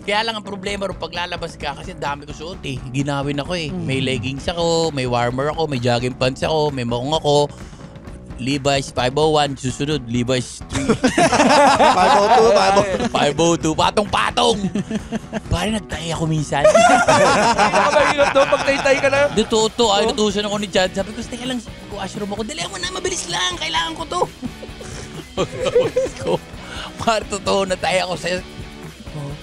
Kaya lang ang problema rin paglalabas ka kasi dami ko suot eh. Ginawin ako eh. May leggings ako, may warmer ako, may jogging pants ako, may maong ako. Levi's 501, susunod Levi's 502. 502, patong-patong. Pare nagtahi ako minsan. Nakakahirap daw pag tay-tay ka na. Totoo, ay natusan ako ni Chad. Sabi ko, teka lang, washroom ako. Dali mo na, mabilis lang. Kailangan ko to. Pare, totoo, natahi ako sa...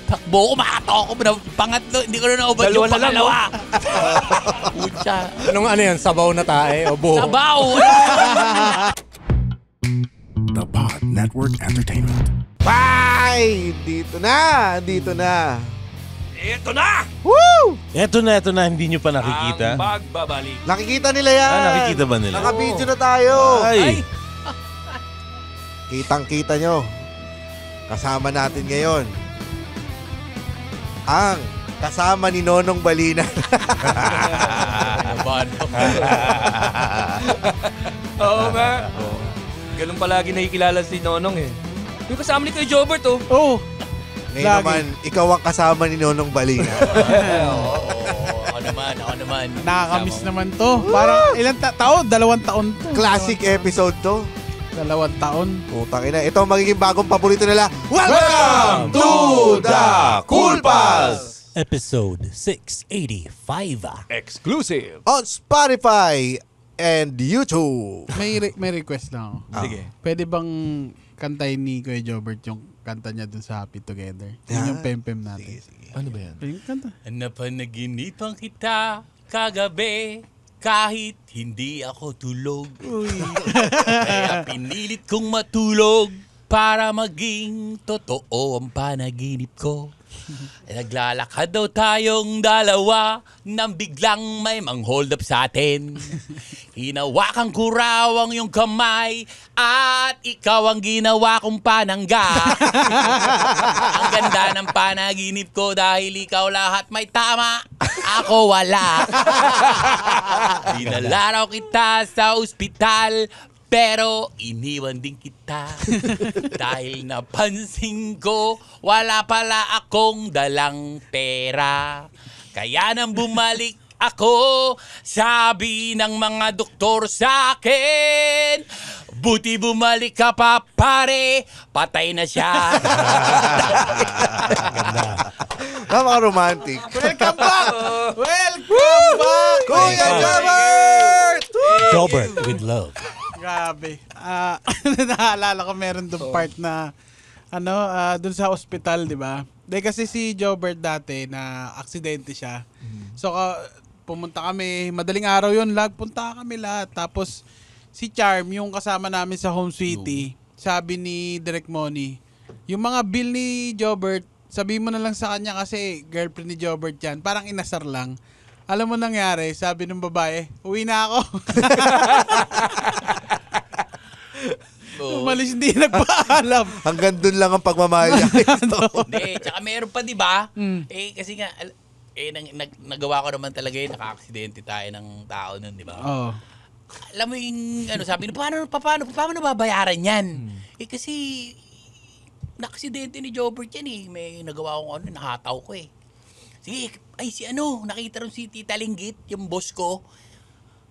Takbo ko, makato ako. Pangatlo, hindi ko na naubad yung pangalawa. Pucha. Anong ano yan? Sabaw na tae o buho? Sabaw! The Pod Network Entertainment. Bye! Dito na! Ito na! Woo! Eto na, hindi nyo pa nakikita. Ang pagbabalik. Nakikita nila yan. Nakikita ba nila? Naka-video na tayo. Ay! Kitang-kita nyo. Kasama natin ngayon ang kasama ni Nonong Balina. Oo nga. Ganun palagi nakikilala si Nonong eh. Yung kasama ni Kuya Jobert oh. Oo. Ngayon naman, ikaw ang kasama ni Nonong Balina. Ako naman. Nakakamiss naman to. Parang ilang taon? 2 taon to. Classic episode to. 2 taon. Putang ina. Ito ang magiging bagong paborito nila. Welcome to the Cool Pals! Episode 685. Exclusive. On Spotify and YouTube. May request lang ako. Sige. Pwede bang kantayin ni Kuya Jobert yung kanta niya dun sa Happy Together? Yun yung pem-pem natin. Ano ba yan? Yung kanta. Napanaginipan kita kagabi kahit hindi ako tulog. Kaya pinilit kong matulog para maging totoo ang panaginip ko. Naglalakad daw tayong dalawa nang biglang may mang-hold up sa atin. Hinawakan ko raw ang iyong kamay at ikaw ang ginawa kong panangga. Ang ganda ng panaginip ko dahil ikaw lahat may tama, ako wala. Dinala raw kita sa ospital pero iniwan din kita dahil napansin ko wala pala akong dalang pera. Kaya nang bumalik ako, sabi ng mga doktor sa akin, buti bumalik ka pa pare, patay na siya. Napaka-romantic. Welcome back! Welcome back! Kuya Jobert! Jobert with love. Grabe. Naalala ko meron doon part na doon sa ospital, di ba? Dahil kasi si Jobert dati na aksidente siya. So pumunta kami, madaling araw yun, punta kami lahat. Tapos si Charm, yung kasama namin sa Home Sweetie, sabi ni Direk Money, yung mga bill ni Jobert, sabi mo na lang sa kanya kasi girlfriend ni Jobert yan. Parang inasar lang. Alam mo nangyari, sabi ng babae, uwi na ako. Umalis, hindi nagpaalam. Hanggang dun lang ang pagmamahal niya. Hindi, tsaka meron pa, di ba? Kasi nga, nagawa ko naman talaga yun, naka-aksidente tayo ng tao nun, di ba? Oo. Alam mo yung, sabi paano nababayaran yan? Kasi, na-aksidente ni Jobert yan eh. May nagawa akong nakataw ko eh. Sige, nakita rin si Tita Linggit, yung boss ko.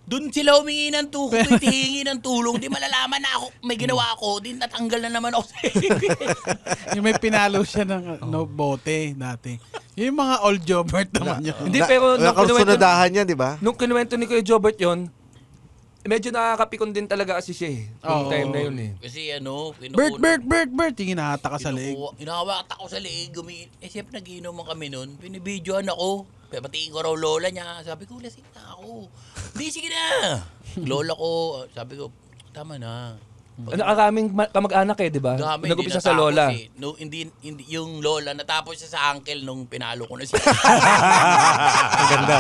Doon sila humingi ng hihingi ng tulong. Di malalaman na ako, may ginawa ako. Di natanggal na naman ako. Yung may pinalo siya ng bote dati. Yung mga old Jobert naman yun. Hindi, pero Nakasunadahan yan, di ba? nung kinuwento ni Kuya Jobert yun, medyo nakakapikon din talaga kasi siya eh. Yung time na yun eh. Kasi Bert, yung hinahata ka sa leeg. Hinahawak ako sa leeg. Siyempre nagiinuman kami nun. Pinibidyoan ako. Patiin ko raw lola niya. Sabi ko, lasing na ako. Hindi, sige na. Lola ko, sabi ko, tama na. Nakakaming kamag-anak eh, di ba? Nag-upisa sa lola. No, hindi, yung lola, natapos siya sa uncle nung pinalo ko na siya. Ang ganda.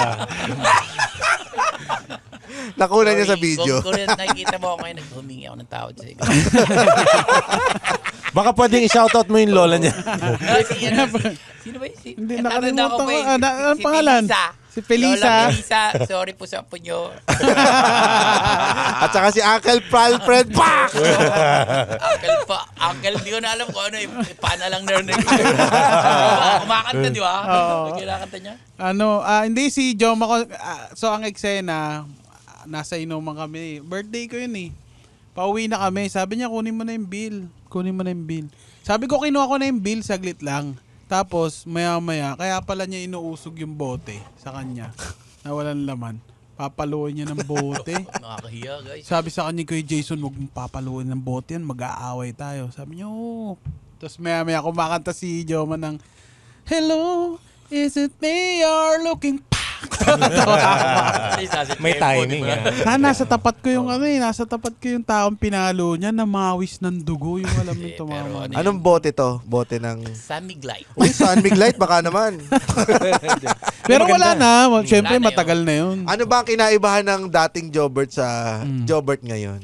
Nakuna niya sa video. Kung nakikita mo ako ngayon, naghumingi ako ng tawad sa iyo. Baka pwedeng i-shoutout mo yung lola niya. Sino ba yun? Hindi, nakalimutan ko. Anong pangalan? Si Felisa. Lola Felisa, sorry po sa apo nyo. At saka si Uncle Alfred. Pak! Uncle, di ko na alam kung ano eh. Pana lang narinig. Kumakanta, di ba? Oo. Kinakanta niya? Hindi si Joma ko. So, ang eksena, nasa inuman kami. Birthday ko yun eh. Pauwi na kami. Sabi niya, kunin mo na yung bill. Sabi ko, kinuha ko na yung bill, saglit lang. Tapos, maya-maya, kaya pala niya inuusog yung bote sa kanya. Na walang laman. Papaluin niya ng bote. Nakakahiya, guys. Sabi sa kanya, Kuya Jason, huwag mong papaluin ng bote yan. Mag-aaway tayo. Sabi niya, oo. Tapos maya-maya, kumakanta si Joma ng, Hello, is it me you're looking May timing. nasa tapat ko yung nasa tapat ko yung taong pinalo niya na mawis ng dugo yung alam mo tumama. Anong bote to? Bote ng... San Miglite. Uy, San Miglite, baka naman. Pero wala na. Siyempre, Wala na matagal na yun. Ano ba ang kinaibahan ng dating Jobert sa Jobert ngayon?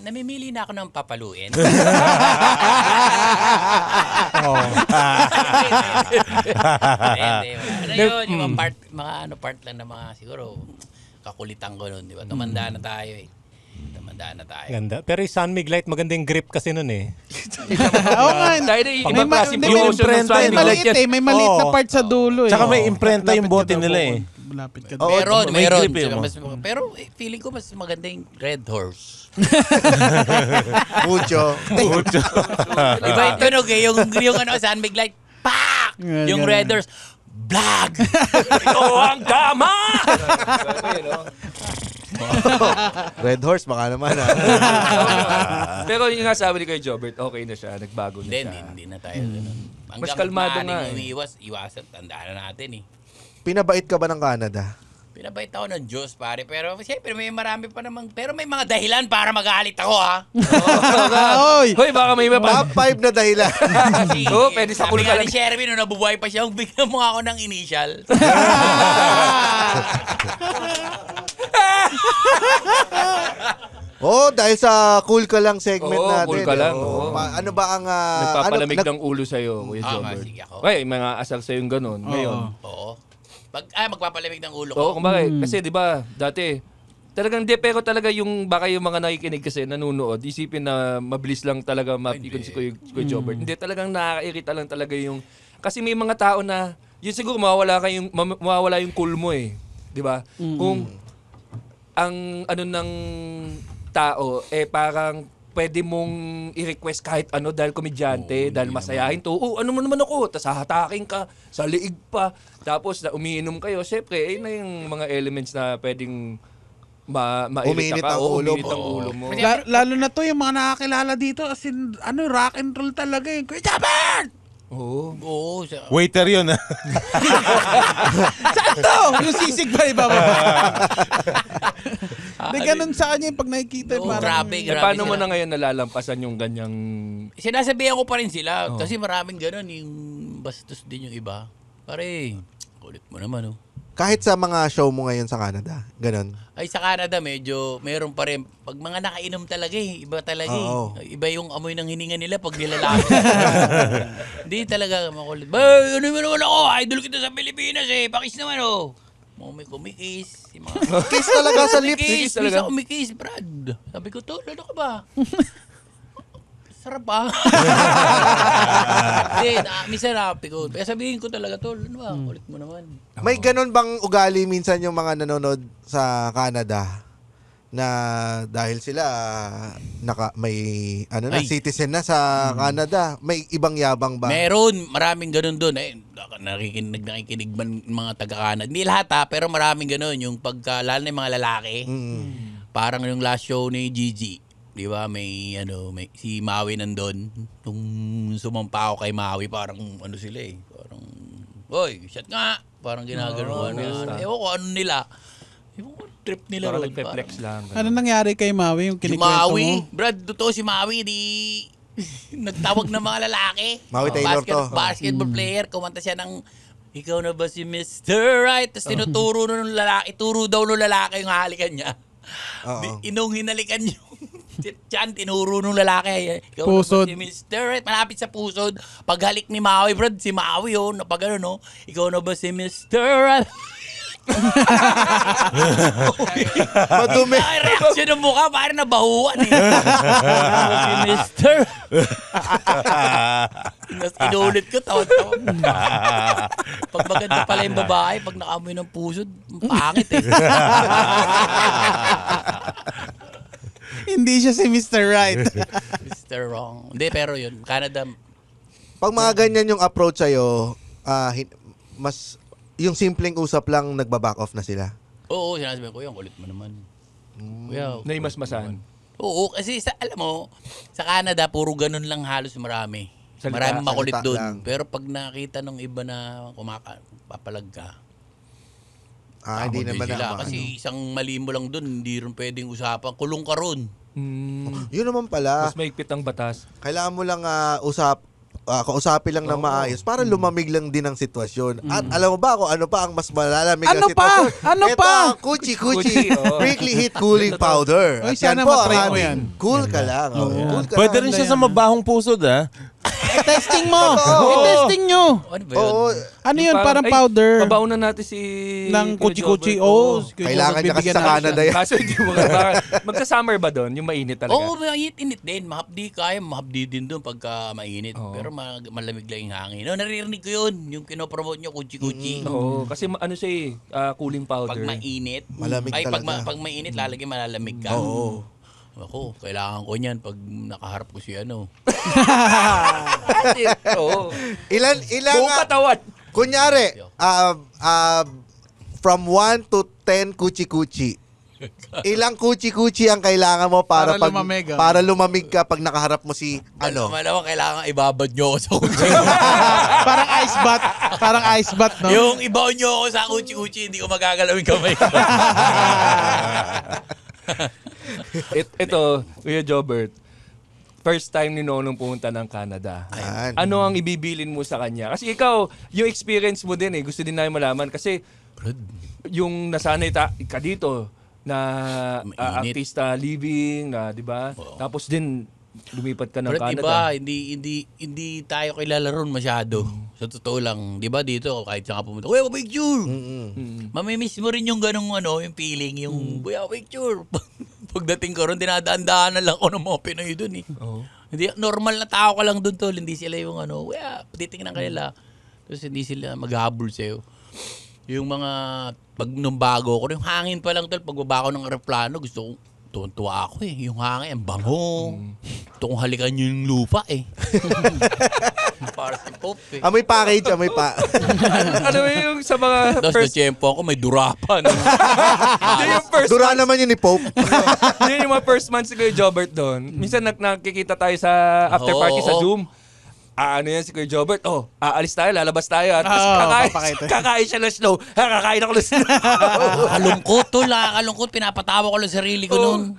Namimili na ako ng papaluin. Ano yun? Yung part lang na mga siguro kakulitan ko nun, di ba? Tumanda na tayo eh. Ganda. Pero yung San Miglite, maganda yung grip kasi nun eh. Oo nga. Tayo na Pag- iba klase May promotion ng San May Miglite maliit yan. may maliit na Oo. part sa dulo eh. Tsaka may imprenta yung Lapit ka bote daw, nila eh. Malapit ka Oo, daw. may Meron. grip yun, Pero feeling ko mas maganda yung Red Horse. Mucho. Iba yung tunog eh. Yung San Miglite, pak! Yeah, Yung ganun. Red Horse, blag! Ito ang tama! Red Horse, baka naman. Pero yung nga sabi ni Kuya Jobert, okay na siya, nagbago na siya. Hindi na tayo ganun. Mas kalmado nga eh. Iwasan, tandaan na natin eh. Pinabait ka ba ng Canada? Pinabait ako ng Diyos, pare. Pero siyempre, may marami pa namang... Pero may mga dahilan para magalit ako, ha? Oy! Hoy, baka may iba pa. Top 5 na dahilan. Kasi, Oo, pwede sa sabi kulka nga lang. ni Sherwin, nung nabubuhay pa siya, bigyan mo ako ng initial. Dahil sa cool ka lang segment Oo, natin. cool ka lang, Oo. oo. Ano ba ang... Nagpapalamig ng ulo sa'yo, Kuya Jobert. sige ako. Ay, mga asal sa'yong ganun. Ngayon. Oo. Magpapalamig ng ulo ko. Oo, kumbaga, kasi di ba, dati, talagang pero talaga yung, baka yung mga nakikinig kasi, nanunood, isipin na mabilis lang talaga mapikon si Kuya Jobert. Hindi, talagang nakakairita lang talaga yung, kasi may mga tao na, yun siguro mawawala yung cool mo eh. Di ba? Kung, ang ano ng tao, parang pwede mong i-request kahit ano dahil komedyante, dahil masayahin to. Ano mo naman ako? Tapos hahatakin ka, sa liig pa. Tapos na umiinom kayo. Siyempre, ayun na yung mga elements na pwedeng mairita Uminit ka. ang Oo, ulo uminit mo. ang ulo mo. Lalo na to yung mga nakakilala dito as in, rock and roll talaga eh. Kuya Jobert! Oo. Oo. Waiter yun ah. Saan to? Yung sisig pa iba ba? Hindi ganun sa kanya yung pag nakikita. Oo, parang- grabe. Paano mo sila. na ngayon nalalampasan yung ganyang... Sinasabihan ko pa rin sila. Kasi maraming ganun. Yung bastos din yung iba. Pare, kulit mo naman, oh. Kahit sa mga show mo ngayon sa Canada, ganun. Ay, sa Canada, medyo meron pa rin. Pag mga nakainom talaga eh. Iba talaga Oo. eh. Iba yung amoy ng hininga nila pag nilalaki. Hindi talaga makulit. Ba, ano mo naman ako? Idol kita sa Pilipinas eh. Pakis naman, oh. Mga may kumikis. Kiss talaga sa lips. Kiss talaga. talaga. Kumikis, Brad. Sabi ko, tol, ano ka ba? Sarap ah. Hindi, minsan napi ko. Kaya sabihin ko talaga, tol, ano ba? Kulit mo naman. May ganun bang ugali minsan yung mga nanonood sa Canada na dahil sila may Ay. citizen na sa Canada, may ibang yabang ba? Meron, maraming ganun doon. Nakikinig man mga taga-Canada. Hindi lahat ha, pero maraming ganun. Yung lalo na yung mga lalaki. Parang yung last show ni Gigi. Di ba? May si Maui nandun. Nung sumampa ako kay Maui, parang sila eh. Parang, oy, shot nga. Parang ginagano. Ewan ko, ano nila. Ewan ko, trip nila Parang ron. nagpe-flex lang. Ano nangyari kay Maui yung Si kinikwento Maui, mo? Brad, totoo si Maui, nagtawag ng mga lalaki. Maui Taylor to. Basketball player, kumanta siya ng ikaw na ba si Mr. Right? Tapos tinuturo nung lalaki, ituro daw nung lalaki yung halikan niya. Oo. Inong hinalikan yung tiyan, tinuro nung lalaki. Ikaw Pusod. na ba si Mr. Right? Malapit sa pusod. Paghalik ni Maui, Brad, si Maui, pag ikaw na ba si Mr. Right? Madumi. Ay, reaction ng mukha, parang nabahuan eh. Si Mister. Tapos inulit ko, tawa-tawa. Pag maganda pala yung babae, pag nakaamoy ng puso, pangit eh. Hindi siya si Mr. Right. Mr. Wrong. Hindi, pero yun, Canada, Pag mga ganyan yung approach sa'yo, mas yung simpleng usap lang nagba-back off na sila. oo, sinasabi ko, kuya, ang kulit mo naman. Kuya, Naimasmasan. oo, kasi alam mo, sa Canada, puro ganun lang halos marami. Salita, Maraming makulit salita doon. lang. Pero pag nakita ng iba na papalag ka, Hindi naman sila. na. Kasi isang mali mo lang doon, hindi rin pwedeng usapan. Kulong ka ron. Yun naman pala. Mas maigpit ang batas. Kailangan mo lang kausapin lang na maayos para lumamig lang din ang sitwasyon. At alam mo ba kung ano pa ang mas malalamig Ano na sitwasyon? pa? Ano Ito pa? ang Kuchi-Kuchi Prickly Heat Cooling Powder. Uy, At sana yan po matry ang mo ating yan. Cool ka lang. Cool ka Pwede lang. rin siya sa mabahong pusod, ha? Testing mo. Oo. I-testing nyo. Ano ba yun? Oo. Ano yun? Parang powder. Pabaunan natin si... Ng Kuya kuchi-kuchi. Jobert. Oh, Kailangan niya kasi sa Canada yan. Kaso hindi mo magka-summer ba doon? Yung mainit talaga? Oo, mainit din. Mahapdi din doon pagka mainit. Oo. Pero malamig lang yung hangin. No, naririnig ko yun. Yung pinopromote nyo, kuchi-kuchi. Oo, kasi ano siya cooling powder. Pag mainit. Malamig talaga. Pag mainit, lalagyan malalamig ka. Oo. Ako, kailangan ko niyan pag nakaharap ko si ano. Oo. Ilan Buong katawan. kunyari, from 1 to 10 kuchi-kuchi. Ilang kuchi-kuchi ang kailangan mo para Para lumamig, ka pag nakaharap mo si Malamang kailangan ibabad nyo ako sa kuchi. Parang ice bath. Parang ice bath, no? Yung ibaon nyo ako sa kuchi-kuchi, hindi ko magagalawin kamay ko. Ito, Kuya Jobert, first time ni Nonong pumunta ng Canada. Ayan. Ano ang ibibilin mo sa kanya? Kasi ikaw, yung experience mo din gusto din namin malaman. Kasi yung nasanay ka dito na Mainit. artista living, na 'di ba? Oo. Tapos din lumipat ka ng Pero Canada. hindi tayo kilala ron masyado. Sa totoo lang, 'di ba dito kahit saan ka pumunta, "Uy, picture." Mamimiss mo rin yung ganung yung feeling, yung "Uy, picture." Pagdating ko ron, dinadaan-daanan lang ako ng mga Pinoy doon eh. Oo. Hindi normal na tao ka lang doon tol, hindi sila yung "Uy, titingnan kanila." Tapos hindi sila maghahabol sa'yo. Yung mga pag nung bago ko, yung hangin pa lang tol, pagbaba ko ng aeroplano, gusto kong tuwa ako eh. Yung hangin, ang bango. Gusto kong halikan yung lupa eh. Para si Pope eh. Amoy package, amoy pa. Ano yung sa mga Tapos first... na tiyempo ako, may durapan. Hindi yung first Dura naman yun ni Pope. Yun yung mga first months si Kuya Jobert doon. Minsan nakikita tayo sa after party sa Oo. Zoom. Ano yan si Kuya Jobert? Aalis tayo, lalabas tayo. At papakita. kakain siya ng slow. Kakain ako ng slow. Kalungkot tol, kalungkot. Pinapatawa ko lang sarili ko noon.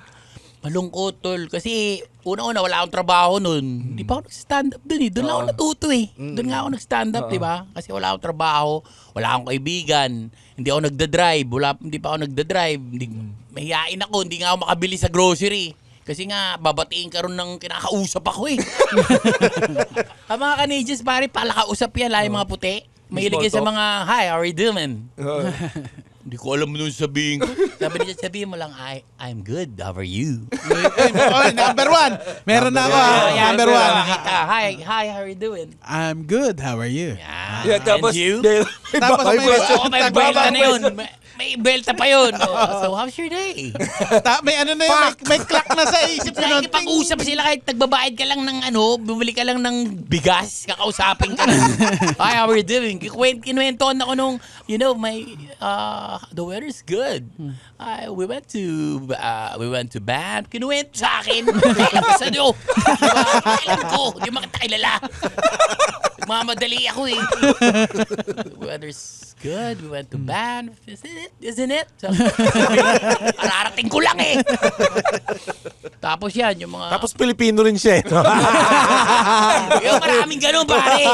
Malungkot tol. Kasi una-una wala akong trabaho noon. Hindi pa ako nag-stand up doon eh. Doon lang ako natuto eh. Doon nga ako nag-stand up, di ba? Kasi wala akong trabaho, wala akong kaibigan, hindi ako nagda-drive, hindi pa ako nagda-drive. Mahihain ako, hindi nga ako makabili sa grocery. Kasi nga, babatiin ka ron ng kinakausap ako eh. Ang mga Canadians, pare, palakausap yan, lahat yung mga puti. Mahilig yan sa Small talk. mga, "Hi, how are you doing?" Hindi ko alam nung sabihin ko. Sabihin mo lang, I'm good, how are you? Oy, number one. Meron na ako. Number one. Makita, hi, how are you doing? I'm good. How are you? Yeah, tapos, And you? Tapos may Oo, may belta na yun. May belta pa yun. So, how's your day? may ano na yun, may clock na sa isip ko. nun. Nakikipag-usap sila kahit nagbabayad ka lang ng bumili ka lang ng bigas, kakausapin ka na. Hi, how are you doing? Kinuwentohan ako nung, the weather's good. We went to Banff. Kinuwento sa akin. Sa nyo. Alam ko, di makita kilala. Mamadali ako eh. The weather's good. We went to Banff. Isn't it? Ararating ko lang eh. Tapos yan, yung mga... Tapos Pilipino rin siya. Yung maraming ganun, pare.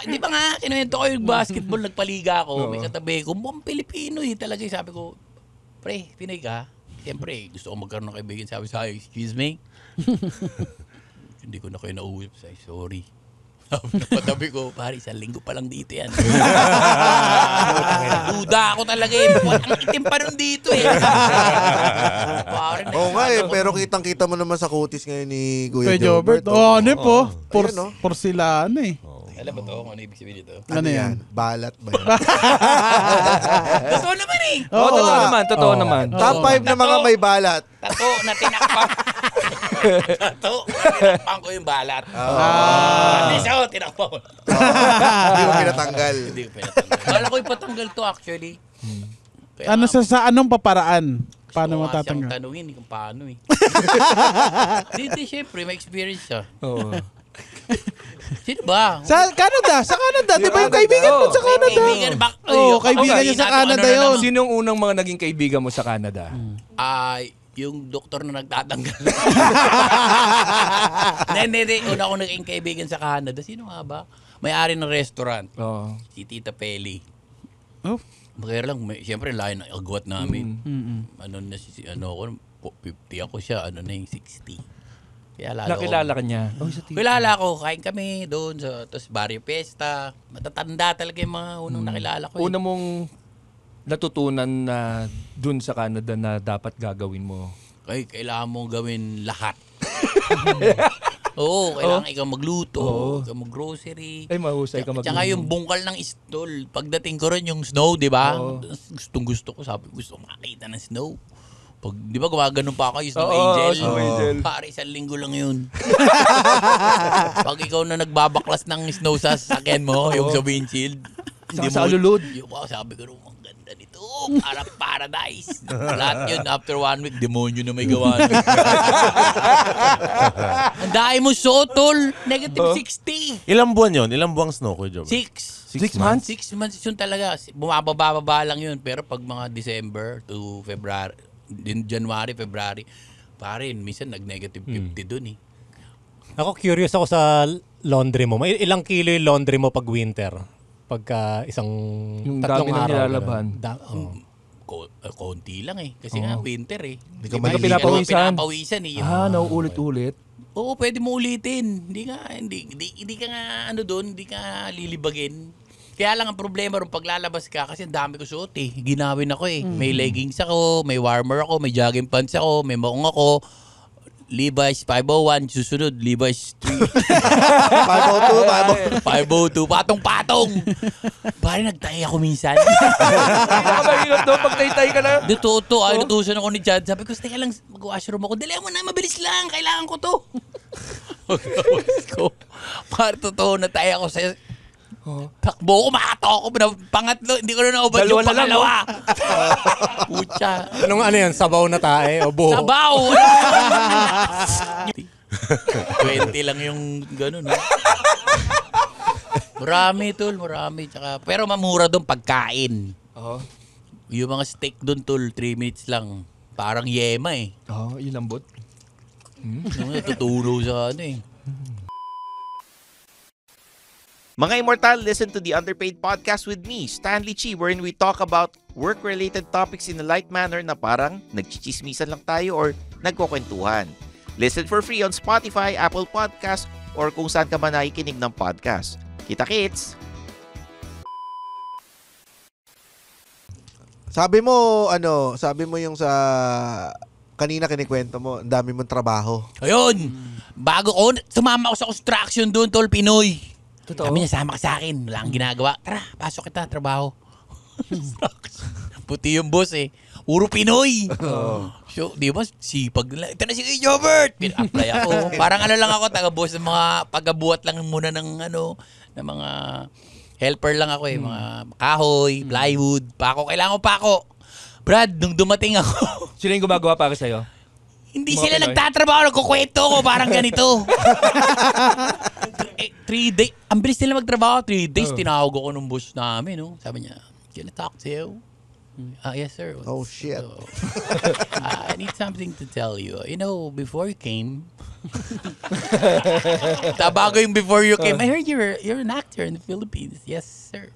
Di ba nga, kinuwento ko yung basketball, nagpaliga ako. May katabi ko, mukhang Pilipino eh. Talaga yung sabi ko, pre, Pinoy ka? Siyempre, gusto ko magkaroon ng kaibigan. Sabi sa akin, excuse me? Hindi ko na kayo nauusap. Sorry. Patabi ko, pare, 1 linggo pa lang dito yan. Duda ako talaga eh. Ang itim pa rin dito eh. Oo nga eh, pero kitang-kita mo naman sa kutis ngayon ni Kuya Kuya Jobert. oh. Ano po? Ayun, oh. Porcelana eh. Alam mo to, kung ano ibig sabihin dito? Ano yan? Balat ba yan? Totoo naman eh. Totoo naman. Top 5 na mga may balat. Tato na tinakpan. Tato na tinakpan ko yung balat. Isa ko, tinakpan ko. Hindi mo pinatanggal. Hindi ko pinatanggal. Kala ko ipatanggal to actually. Kaya Ano sa anong paparaan? Paano mo siyang tatanggal? tanungin kung paano eh. Hindi, syempre, may experience siya. Oo. Sino ba? Sa Canada. Di ba yung kaibigan mo sa Canada? Kaibigan ba? Kaibigan niya sa Canada yun. Sinong unang mga naging kaibigan mo sa Canada? Yung doktor na nagtatanggal. Hindi. Una ako naging kaibigan sa Canada. Sino nga ba? May-ari ng restaurant. Oo. Si Tita Peli. Oh. Kaya lang, siyempre, layo ng agwat namin. Ano na ako, 50 ako siya, ano na yung 60. Kaya lalo Nakilala ka niya? Kilala ko, kain kami doon sa tapos Barrio Fiesta. Matatanda talaga yung mga unang nakilala ko. Una mong natutunan na dun sa Canada na dapat gagawin mo? Kailangan mo gawin lahat. Oo, kailangan ikaw magluto, ikaw mag-grocery. Ay, mahusay ka Tsaka yung bungkal ng stall. Pagdating ko rin yung snow, di ba? Gusto ko, sabi gusto ko makita ng snow. Pag, di ba gumagano pa ako yung Snow Angel? Snow Angel. Pare, 1 linggo lang yun. Pag ikaw na nagbabaklas ng snow sa sasakyan mo, yung sa windshield. Saka sa alulod. Sabi ko, ang ganda nito. Para paradise. Lahat yun, after 1 week, demonyo na may gawa. Ang dahil mo suot, tol. Negative 60. Ilang buwan yun? Ilang buwang snow, Kuya Jobert? 6 months? 6 months yun talaga. Bumababa lang yun. Pero pag mga December to February, January, February, pare, minsan nag-negative 50 dun eh. Ako curious ako sa laundry mo. May ilang kilo yung laundry mo pag winter? Pagka isang Yung 3 dami ng araw. nilalaban. Konti lang eh. Kasi nga winter eh. Hindi ka Hindi ka maliligo. pinapawisan. eh. Nauulit-ulit. Oo, pwede mo ulitin. Hindi ka nga doon, hindi ka lilibagin. Kaya lang ang problema rin paglalabas ka kasi ang dami ko suot eh. Ginawin ako eh. May leggings ako, may warmer ako, may jogging pants ako, may maong ako. Levi's 501, susunod Levi's 502. 502, patong-patong. Pare, nagtahi ako minsan. Nakakahirap daw pag tay-tay ka na. Dito, ay natusan ako ni Chad. Sabi ko, teka lang, mag-washroom ako. Dali mo na, mabilis lang. Kailangan ko to. Pare, totoo, natay ako sa... Takbo ko, makato ako. Pangatlo, hindi ko na naubad yung pangalawa. Pucha. Anong ano yan? Sabaw na tae o buho? Sabaw! 20 lang yung gano'n. No? Marami, tol. Marami. Tsaka, pero mamura doon pagkain. Yung mga steak doon, tol, 3 minutes lang. Parang yema eh. Yung lambot. Natutulog sa ano eh. Mga Immortal, listen to the Underpaid Podcast with me, Stanley Chi, wherein we talk about work-related topics in a light manner na parang nagchichismisan lang tayo or nagkukwentuhan. Listen for free on Spotify, Apple Podcast, or kung saan ka man nakikinig ng podcast. Kita-kits! Sabi mo yung sa kanina kinikwento mo, ang dami mong trabaho. Ayun! Bago ko, sumama ako sa construction doon, tol, Pinoy. Totoo. Sabi niya, sama ka sa akin. Wala kang ginagawa. Tara, pasok kita, trabaho. Puti yung boss eh. Puro Pinoy. So, di ba, sipag nila. Ito na si Kuya Jobert. Apply ako. Parang ano lang ako, taga-boss ng mga pagkabuhat lang muna ng ng mga helper lang ako eh. Mga kahoy, plywood, pako. Kailangan ko pako. Brad, nung dumating ako, Sino yung gumagawa para sa'yo? hindi Mga sila Pinoy? nagtatrabaho, nagkukwento ko, parang ganito. 3 days, ang bilis nila magtrabaho, 3 days, tinawag ako ng boss namin, no? Sabi niya, can I talk to you? Yes, sir. Oh, shit. I need something to tell you. You know, before you came, bago yung before you came, I heard you're an actor in the Philippines. Yes, sir.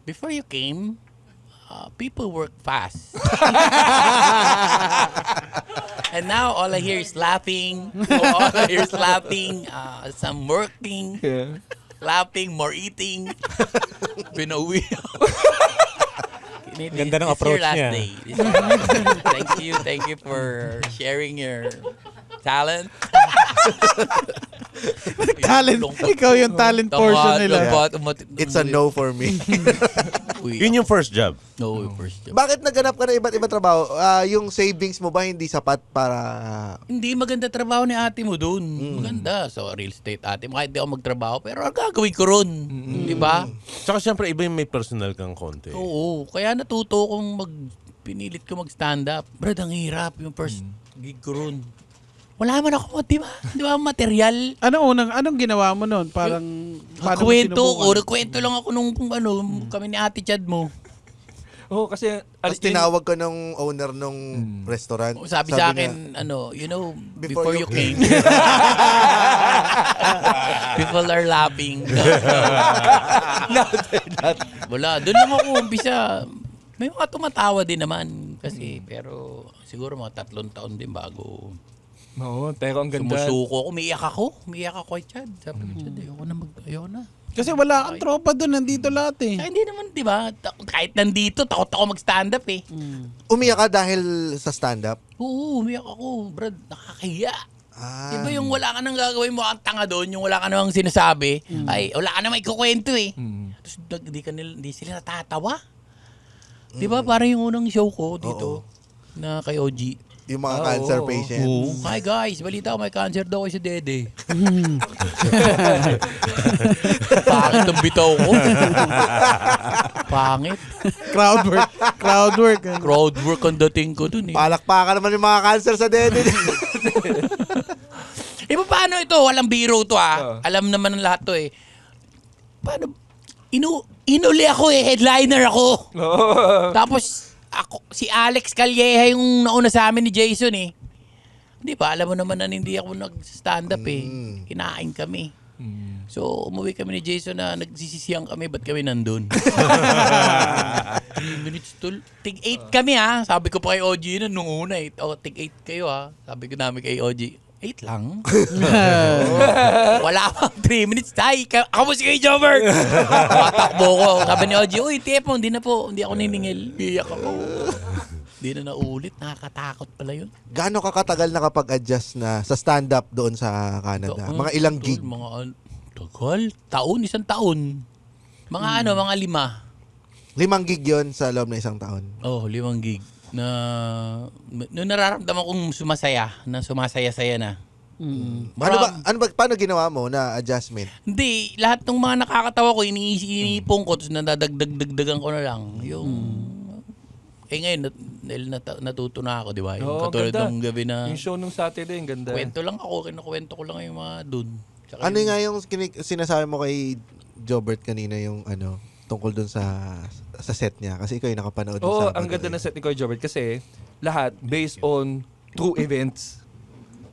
Before you came, people work fast. And now all I hear is laughing. All I hear is laughing. Some working. Yeah. Laughing, more eating. Pinauwi ako. Ganda ng approach niya. Thank you for sharing your talent. Talent. Ikaw yung talent portion nila. It's a no for me. Yun yung first job. No, first job. Bakit naganap ka ng iba't ibang trabaho? Yung savings mo ba hindi sapat para... Hindi maganda trabaho ni ate mo doon. Maganda. So, real estate ate mo. Kahit di ako magtrabaho, pero ang gagawin ko ron. Di ba? Tsaka siyempre, iba yung may personal kang konti. Oo. Kaya natuto kong pinilit ko mag-stand up. Brad, ang hirap yung first gig ko ron. Wala man ako, di ba? Di ba, material. Anong ginawa mo noon? Parang paano mo Kwento sinubukan? ko. Nagkwento lang ako nung kami ni ate Chad mo. Oo, kasi... Tapos tinawag ka ng owner ng restaurant. Sabi sa akin, before you came, people are laughing. Wala, doon lang ako umpisa. May mga tumatawa din naman. Kasi, pero siguro mga 3 taon din bago. Oo, pero ang ganda. Sumusuko ako, umiiyak ako kay Chad. Sabi ko, Chad, ayoko na. Kasi wala kang tropa doon, nandito lahat eh. Kaya hindi naman, di ba? Kahit nandito, takot ako mag-stand up eh. Umiyak ka dahil sa stand-up? Oo, umiyak ako. Brad, nakakahiya. Ah. Diba yung wala ka nang gagawin mo ang tanga doon, yung wala ka nang sinasabi, ay wala ka nang ikukwento eh. Tapos hindi sila natatawa. Diba parang yung unang show ko dito na kay OG. Yung mga cancer patients. Hi guys, balita ko may cancer daw kayo si Dede. Pangit ang bitaw ko. Pangit. Crowd work. Crowd work ang dating ko dun eh. Palakpakan naman yung mga cancer sa dede. Paano ito? Walang biro to Alam naman ng lahat to eh. Paano? Inuli ako eh. Headliner ako. Tapos, si Alex Calleja yung nauna sa amin ni Jason eh. Hindi ba? Alam mo naman na hindi ako nag-stand up eh. Kinain kami. So, umuwi kami ni Jason na nagsisisiyang kami. Ba't kami nandun? Minutes to... Tig 8 kami Sabi ko pa kay OG nung una eh. Tig 8 kayo Sabi ko namin kay OG. 8 lang? Wala pang 3 minutes. Tay, ako si kay Jobert. Matakbo ko. Sabi ni OG, uy, Tepong, hindi ako niningil. Biyak ako. Hindi na naulit. Nakakatakot pala yun. Gaano ka katagal nakapag-adjust na sa stand-up doon sa Canada? Mga ilang gig? Mga tagal. Isang taon. Mga mga 5. 5 gig yon sa loob ng isang taon. 5 gig. Na nararamdaman kong sumasaya-saya na. Paano ginawa mo na adjustment? Hindi, lahat ng mga nakakatawa ko, iniipon ko, tapos nadadagdagan ko na lang. Ngayon, natuto na ako, di ba? Yung katulad ng gabi na... Yung show nung Saturday, yung ganda. Kinukwento ko lang yung mga dun. Ano nga yung sinasabi mo kay Jobert kanina yung tungkol dun sa set niya? Kasi ikaw yung nakapanood. Oo, ang ganda ng set ni Kuya Jobert kasi lahat based on true events.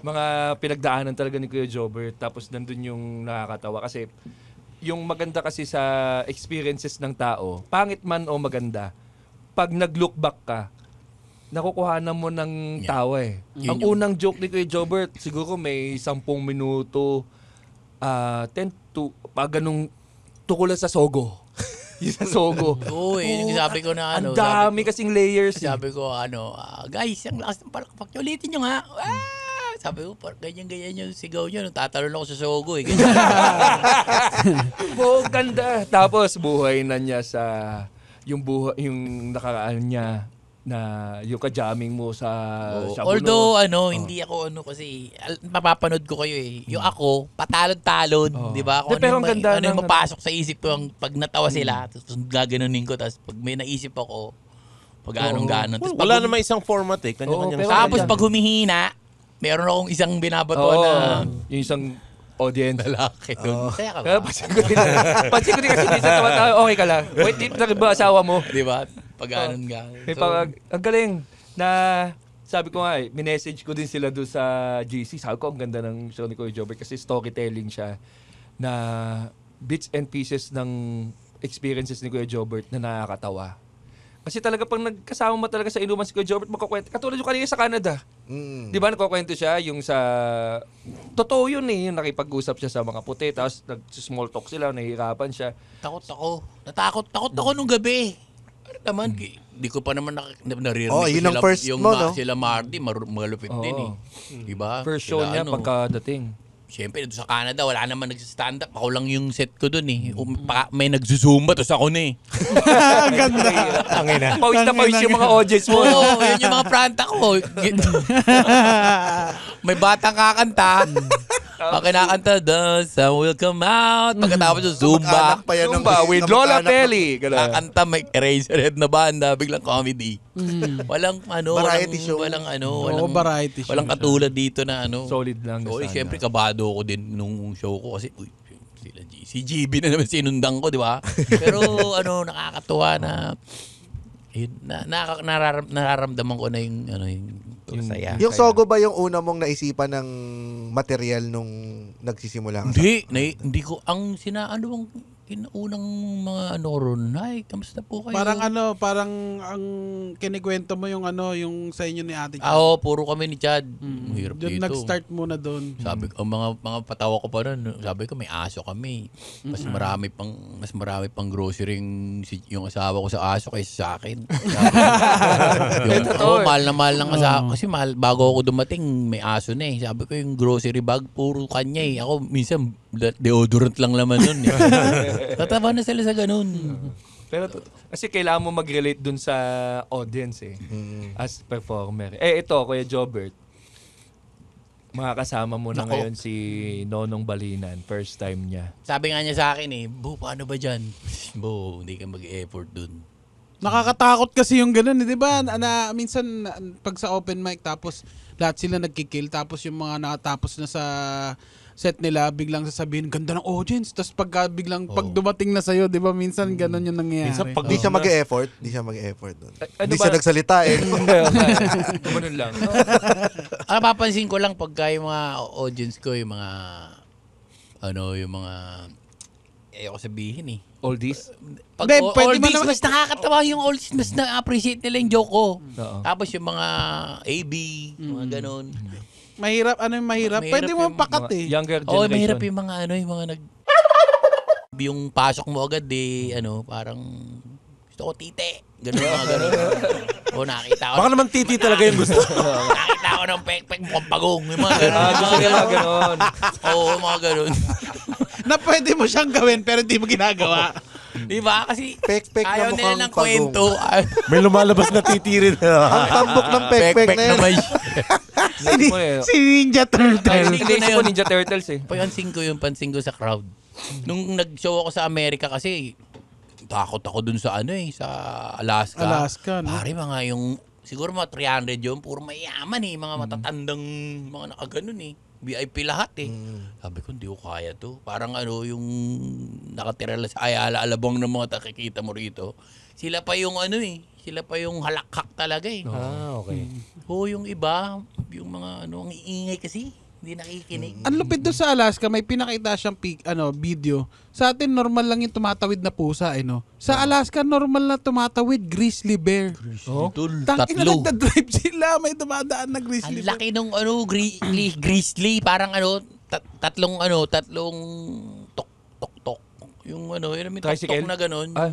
Mga pinagdaanan talaga ni Kuya Jobert. Tapos nandun yung nakakatawa. Kasi yung maganda kasi sa experiences ng tao, pangit man o maganda, pag nag-look back ka, nakukuhanan mo ng tawa eh. Ang unang joke ni Kuya Jobert, siguro may 10 minuto, 10 to, pag ganung tukulan sa Sogo. Yung sa Sogo. Oo, yung sabi ko na Ang dami kasing layers. Sabi ko, guys, ang lakas ng palakpak nyo, ulitin nyo nga. Sabi ko, ganyan-ganyan yung sigaw nyo. Tatalon ako sa Sogo eh. Ganda. Tapos buhay na niya sa yung nakaraan niya na yung ka-jamming mo sa Although hindi ako kasi mapapanood ko kayo eh. Yung ako patalon-talon, di ba? Kung pero ang ganda yung mapasok sa isip ko pag natawa sila, tapos gaganunin ko, tapos pag may naisip ako, pag anong-ganon. Wala naman isang format eh. Kanya-kanyang tapos pag humihina, meron akong isang binabato na yung isang audience. Lalaki doon. Kaya ka ba? Pansin ko din kasi minsan okay ka lang. Wait, na ba asawa mo? Di ba? Pag anon nga. Ang galing na sabi ko nga minessage ko din sila doon sa GC. Sabi ko ang ganda ng show ni Kuya Jobert kasi storytelling siya na bits and pieces ng experiences ni Kuya Jobert na nakakatawa. Kasi talaga pag nagkasama mo talaga sa inuman si Kuya Jobert, magkukwento. Katulad yung kanina sa Canada. Mm. Di ba nagkukwento siya yung sa... Totoo yun eh, yung nakipag-usap siya sa mga puti, tapos nag-small talk sila, nahihirapan siya. Takot ako. Natakot ako nung gabi. Ano naman, di ko pa naman naririnig ko yun ang sila, first yung mo, no? sila Marty, malupit din eh. Diba? First show Sila, niya pagkadating. Siyempre, sa Canada, wala naman nag-stand up. Ako lang yung set ko dun eh. May nagsusumba, tapos ako na eh. Ganda. Ang ina. Pawis na pawis yung mga audience mo. Oo, yun yung mga pranta ko. May batang kakanta. Pag kinakanta, the sun will come out. Pagkatapos yung Zumba. Kamag-anak pa yan ng- Zumba with Lola kamag-anak. Pelli. Ganun. Kakanta, may Eraserhead na banda, biglang comedy. Walang Variety show. Walang Oo, variety show. Walang katulad dito na ano. Solid lang. So, sana. siyempre kabado ko din nung show ko kasi si GB na naman sinundan ko, di ba? Pero nakakatuwa na yun, nararamdaman ko na yung saya. Yung Sogo ba yung una mong naisipan ng material nung nagsisimula ka? Hindi ko ang unang mga ron. Ay, kamusta po kayo? Parang ang kinikwento mo yung yung sa inyo ni Ate Chad. Oo, puro kami ni Chad. Hirap Doon dito. nag-start muna doon. Sabi ko, mga patawa ko pa rin, sabi ko may aso kami. Mas marami pang grocery yung asawa ko sa aso kaysa sa akin. Mahal na mahal ng asawa. Kasi bago ako dumating, may aso na eh. Sabi ko yung grocery bag, puro kanya eh. Ako minsan, deodorant lang naman nun eh. Tatawa na sila sa ganun. Pero kasi kailangan mo mag-relate dun sa audience eh. As performer. Ito, Kuya Jobert. Makakasama mo na ngayon si Nonong Balinan. First time niya. Sabi nga niya sa akin eh, Bo, paano ba dyan? Bo, hindi ka mag-effort dun. Nakakatakot kasi yung ganun, di ba? Minsan pag sa open mic tapos lahat sila nagkikil tapos yung mga nakatapos na sa set nila biglang sasabihin ganda ng audience tapos pag dumating na sa'yo, di ba? Minsan ganun yung nangyayari. Minsan pag Di siya mag-e-effort doon. Ano Hindi ba? siya nagsalita eh. Gumanon lang. Papansin ko lang pagka yung mga audience ko, yung mga ayoko sabihin eh. Oldies? Pag Hindi, pwede mo oldies, naman- mas nakakatawa yung oldies, mas na-appreciate nila yung joke ko. Oo. Tapos yung mga AB, mga ganun. Mahirap, Mahirap pwede mo yung pakat eh. Younger Oo, generation. mahirap yung mga yung pasok mo agad parang gusto ko tite. Ganun mga ganun. O nakita ko. Baka naman titi talaga yung gusto. Nakita ko ng pek-pek mukhang pagong. Yung mga ganun. Gusto nila ganon. Oo, mga ganun. Na pwede mo siyang gawin pero hindi mo ginagawa. Di ba? Kasi Pek-pek na ayaw nila mukhang ng kwento. May lumalabas na titi rin. Ang tambok ng pek-pek na yan. naman. Si Ninja Turtle. Inisip ko Ninja Turtles eh. Pansin ko sa crowd. Nung nag-show ako sa Amerika kasi, takot ako dun sa sa Alaska. Alaska, no? Pare, mga yung, siguro mga 300 yun, puro mayaman eh. Mga matatandang, mga nakaganon eh. VIP lahat eh. Sabi ko, hindi ko kaya to. Parang yung nakatira sa Ayala, Alabang ng mga nakikita mo rito. Sila pa yung sila pa yung halakhak talaga eh. Okay. Oo, yung iba, yung mga ang iingay kasi. Hindi nakikinig. Ang lupit doon sa Alaska, may pinakita siyang video. Sa atin, normal lang yung tumatawid na pusa, no? Sa Alaska, normal na tumatawid, grizzly bear. Tangina, nagdadrive sila, may dumadaan na grizzly Ang bear. laki nung grizzly, parang tatlong tok-tok. Yung yung Tricycle? tok-tok na gano'n. Ah.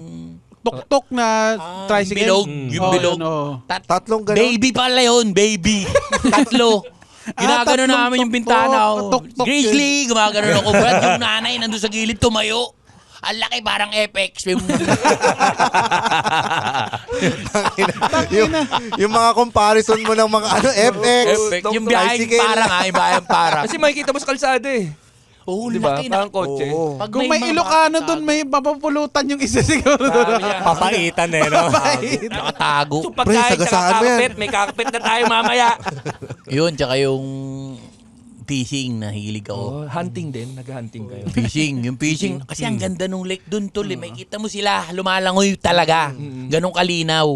Tok-tok na tricycle. Bilog, yung bilog. Tatlong ganun. Baby pala yun, baby. Tatlo. Ginagano tatlong namin yung tok-tok. bintana. Tok-tok Grizzly, gumagano ako. Brad, yung nanay nandun sa gilid tumayo. Ang laki, parang Apex. yung mga comparison mo ng mga FX. Yung biyaheng tricycle. para nga, yung biyaheng para. Kasi makikita mo sa kalsada eh. Oo, Di ba? laki na. Parang kotse. Oo. Pag Kung may mga Ilocano bata- doon, may papapulutan yung isa siguro doon. Papaitan no? Nakatago. So pagkain sagasaan tsaka mo yan. carpet, may carpet na tayo mamaya. Yun, tsaka yung fishing, nahilig ako. Hunting din, nag-hunting kayo. Yung fishing. Kasi ang ganda nung lake dun, tol. May kita mo sila, lumalangoy talaga. Ganong kalinaw.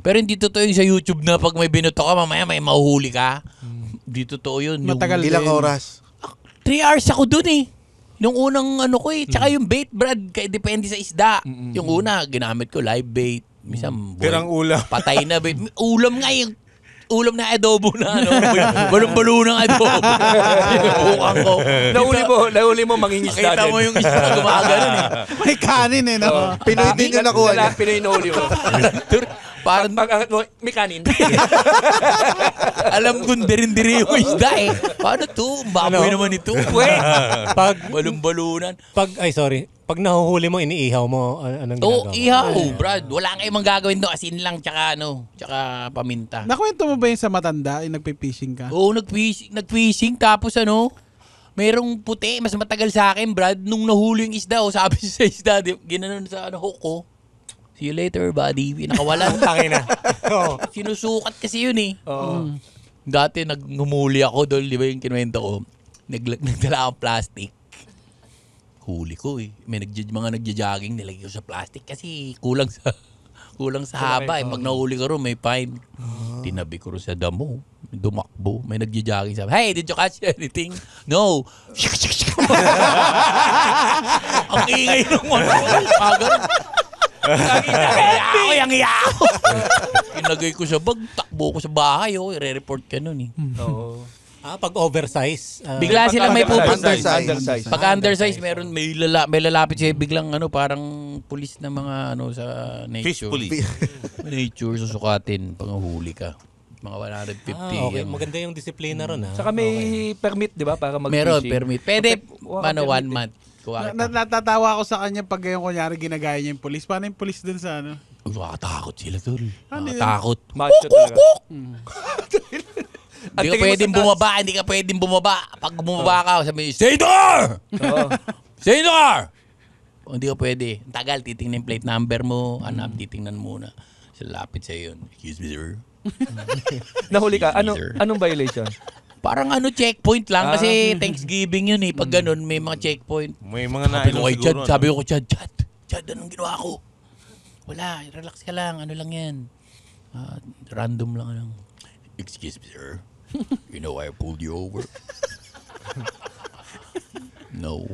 Pero hindi totoo yung sa YouTube na pag may binuto ka, mamaya may mahuhuli ka. Hindi totoo yun. Matagal Ilang din. oras? 3 hours ako dun eh. Yung unang ko eh. Tsaka yung bait, Brad, depende sa isda. Yung una, ginamit ko live bait. Minsan, Pero ang ulam. patay na. Ulam nga yung ulam na adobo na ano. Balong-balo ng adobo. Sinubukan ko. Nahuli mo mangingisda Makita mo yung isda gumaganon eh. May kanin eh, no? Pinoy din yung nakuha niya. Pinoy nahuli mo. Parang Pag mo, may kanin. alam kong dirindiri yung isda eh. Paano to? Baboy naman ito. Pag, Balong-balunan. pag nahuhuli mo, iniihaw mo, anong ginagawa mo? Ihaw, Brad. Wala nga ibang gagawin doon. Asin lang, tsaka paminta. Nakwento mo ba yung sa matanda, yung nagpe-fishing ka? Oo, nag-fishing. Tapos merong puti. Mas matagal sa akin, Brad. Nung nahuli yung isda, sabi sa isda, ginanon sa hook ko. See you later, buddy. Pinakawalan. Tangina. Oo. Sinusukat kasi yun eh. Dati nagngumuli ako doon, di ba yung kinuwento ko? Nagdala akong plastic. Huli ko eh. May mga nagja-jogging, nilagay ko sa plastic kasi kulang sa haba eh. Pag nahuli ko rin, may fine. Tinabi ko rin sa damo. Dumakbo. May nagja-jogging sabi, hey, did you catch anything? No. Ang ingay ng mga agad. Yung iya ako. Inagay ko sa bag, takbo ko sa bahay. I-report ka nun eh. Oo. Pag oversize. Bigla silang may pupunta. Undersize. Pag undersize, may lalapit siya biglang parang pulis na mga sa nature. Fish police. Nature, susukatin pag huli ka. Mga 150. Okay. Maganda yung disiplina ron. Saka may permit, di ba? Para mag-fishing. Meron, permit. Pwede, permit 1 month. Kuha kita. Natatawa ako sa kanya pag yung kunyari ginagaya niya yung pulis. Paano yung pulis dun sa ano? Takot sila, tol. Ano yun? Takot. Macho talaga. Hindi ka pwedeng bumaba. Hindi ka pwedeng bumaba. Pag bumaba ka, sabi, stay there! Stay there! Hindi ka pwede. Ang tagal, titingnan yung plate number mo. Titingnan muna. Lapit sa yun. Excuse me, sir. Nahuli ka. Anong violation? Parang checkpoint lang. Kasi Thanksgiving yun eh. Pag ganun, may mga checkpoint. May mga Sabi ko kay Chad, Chad, anong ginawa ko? Wala, relax ka lang. Ano lang yan? Random lang. Excuse me, sir. You know I pulled you over? No.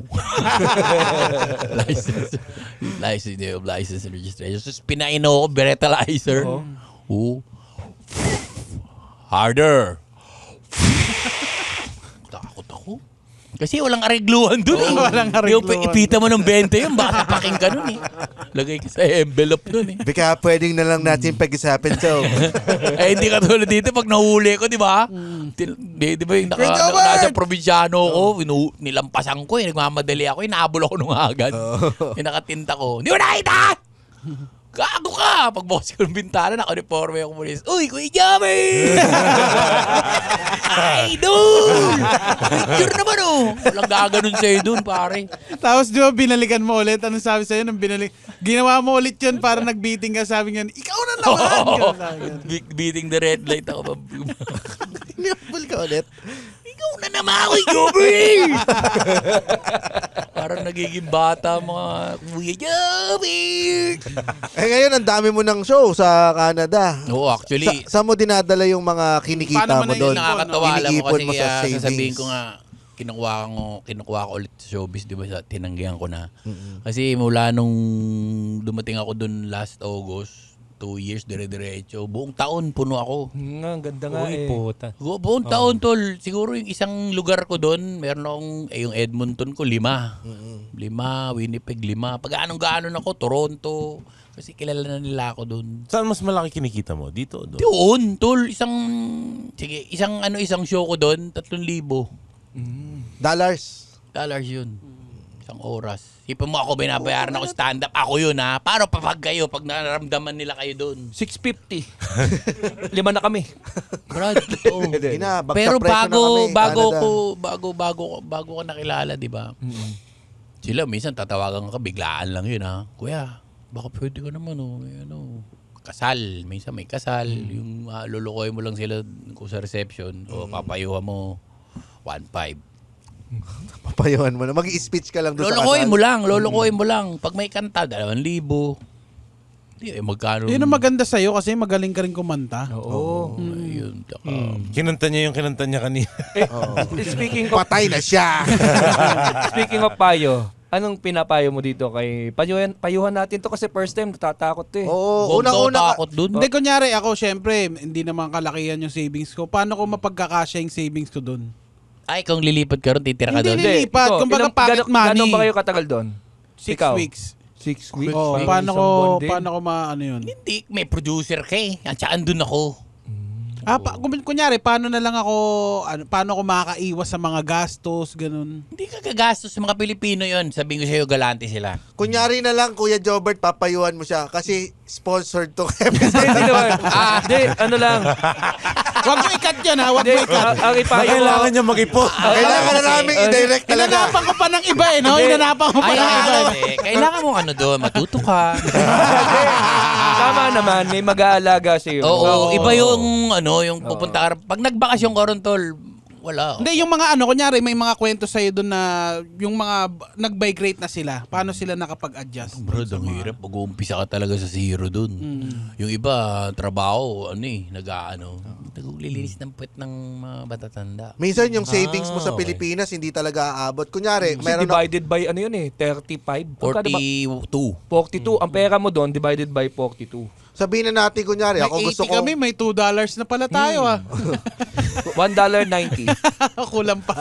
License and registration. So, pinaino ko, breathalyzer. Harder. Takot ako. Kasi walang aregluhan dun eh. Walang aregluhan. Ipita mo ng 20 yun, baka tapaking ka nun eh. Lagay ka sa envelope dun eh. Baka pwedeng na lang natin pag-isapin to. Hindi ka tulad dito pag nahuli ko, di ba? Di ba yung nasa probinsyano ko, nilampasan ko, nagmamadali ako, inaabol ako nung agad. Nakatinta ko, hindi mo nakita! Gago ka! Pagbukas ko ng bintana, naka-uniforme ako pulis. Uy, Kuya Jami! Idol! Picture naman Walang gaganon sa'yo dun, pare. Tapos di ba binalikan mo ulit? Anong sabi sa'yo nung ginawa mo ulit yun para nag-beating ka? Sabi niya, ikaw na naman! Beating the red light ako. Niyapal ka ulit. Ikaw na naman, Kuya Jami! Parang nagiging bata mga Kuya Jami! Ngayon, ang dami mo ng show sa Canada. Oo, actually. Saan mo dinadala yung mga kinikita Paano mo mo doon? Nakakatawa alam mo Iniipon kasi mo sa kaya savings. sasabihin ko nga, kinukuha ko ulit sa showbiz, di ba? Tinanggihan ko na. Kasi mula nung dumating ako doon last August, 2 years, dire-diretso. Buong taon, puno ako. Ang ganda nga Uy, puta. Buong taon, tol. Siguro yung isang lugar ko doon, meron akong, yung Edmonton ko, 5. 5, Winnipeg, 5. Pag anong-ganon ako, Toronto. Kasi kilala na nila ako doon. Saan mas malaki kinikita mo? Dito o doon? Doon, tol. Isang show ko doon, 3,000. Dollars. Dollars yun. Isang oras. Ipon mo ako, binabayaran ako stand-up. Ako yun ha. Paano pag kayo, pag naramdaman nila kayo doon? 650. 5 na kami. Brad, oo. Bagsak Pero presyo na kami, bago ko nakilala, di ba? Sila, minsan tatawagan ka, biglaan lang yun ha. Kuya, baka pwede ka naman kasal. Minsan may kasal. Yung lulukoy mo lang sila kung sa reception o papayuhan mo 1,500. Papayuhan mo na. Mag-i-speech ka lang doon sa Lolokoy kasal. Lolokoy mo lang. Pag may kanta, 2,000. Magkano? Yun ang maganda sa'yo kasi magaling ka rin kumanta. Oo. Ayun. Kinanta niya yung kinanta niya kanina. Speaking of Patay na siya. speaking of payo, Anong pinapayo mo dito kay payuhan natin to kasi first time natatakot to eh. Oo, Huwag daw una-una. takot dun. Hindi, kunyari ako, syempre, hindi naman kalakihan yung savings ko. Paano ko mapagkakasya yung savings ko doon? Ay, kung lilipat ka ron, titira ka Hindi, doon. lilipat. Kumbaga, pocket money. Gano'n ba kayo katagal doon? 6 Ikaw? weeks. 6 weeks? Oh, Parang isang buwan din. paano ko ano yun? Hindi, may producer ka eh. At saan doon ako? Kunyari, paano na lang ako, paano ako makakaiwas sa mga gastos, ganun. Hindi ka gagastos sa mga Pilipino yon. Sabihin ko sa'yo, galante sila. Kunyari na lang, Kuya Jobert, papayuhan mo siya kasi sponsored to Hindi naman. Hindi, ano lang. Huwag mo ikat yan, ha? Huwag mo Hindi, ikat. ang ipayo ko. Kailangan niya mag-ipon. Kailangan na namin i-direct talaga. Inanapan ko pa ng iba eh, no? Inanapan ko pa Ay, ng iba. kailangan mo ano doon, matuto ka. Tama naman, may mag-aalaga sa'yo. Oo, iba yung yung pupunta ka. Pag nagbakasyon ka ron, tol, wala. Hindi, yung mga kunyari, may mga kwento sa'yo doon na yung mga nag-migrate na sila. Paano sila nakapag-adjust? Bro, ang hirap. Mag-uumpisa ka talaga sa zero dun. Yung iba, trabaho, naglilinis ng puwet ng mga batatanda. Minsan yung savings mo sa okay. Pilipinas hindi talaga aabot. Kunyari, Kasi meron divided by 35. 42. 42. Ang pera mo doon, divided by 42. sabihin na natin kunyari, May ako gusto 80 ko kami, may $2 na pala tayo, ah. $1.90. Kulang pa.